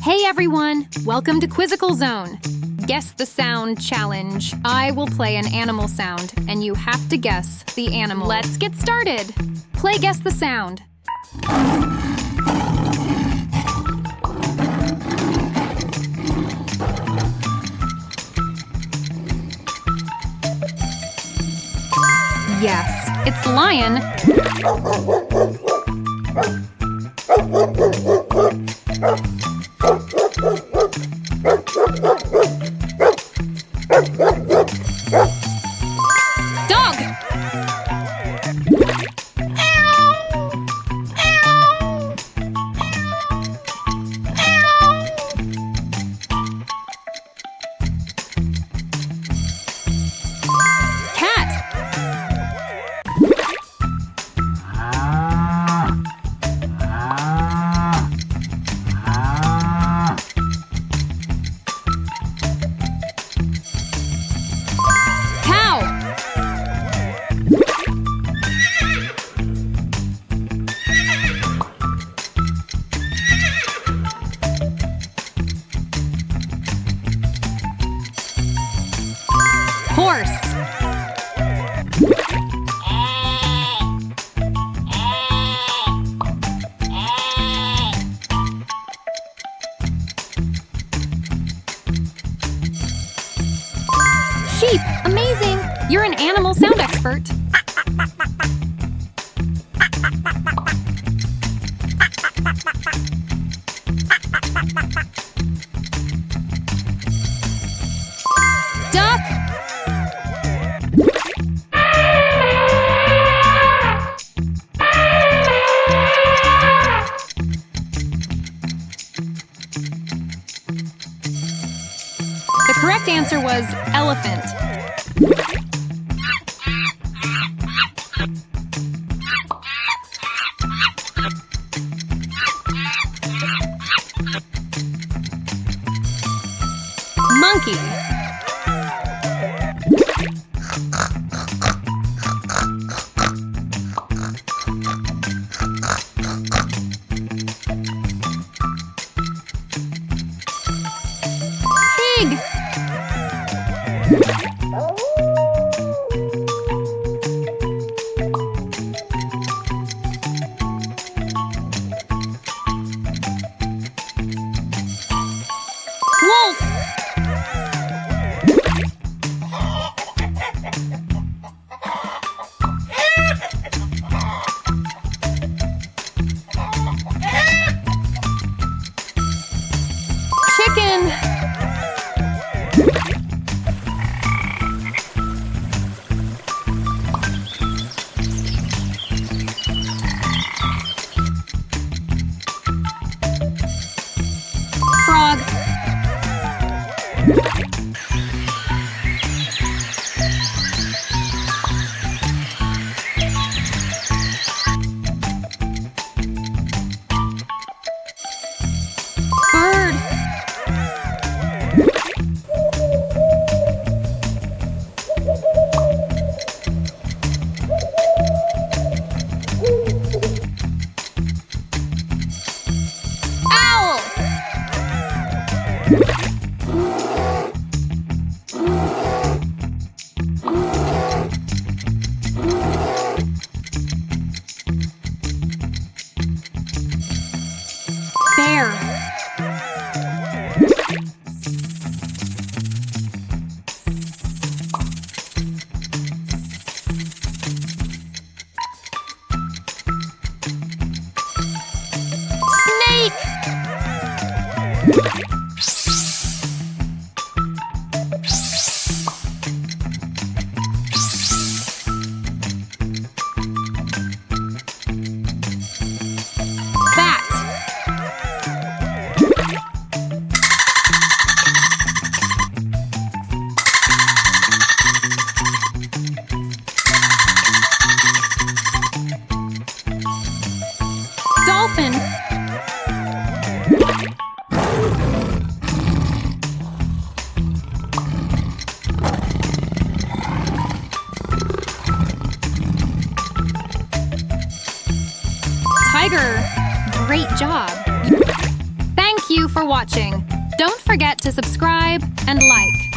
Hey everyone! Welcome to QuiZical Zone. Guess the sound challenge. I will play an animal sound, and you have to guess the animal. Let's get started! Play Guess the Sound. Yes, it's lion. Dog. Cat. Horse. Sheep. Amazing! You're an animal sound expert. Duck. The correct answer was elephant. Monkey. Pig. Wolf. Chicken. Frog. Bird. Owl. Bear. Snake. Bat. Dolphin. Tiger. Great job. Thank you for for watching. Don't forget to subscribe and like.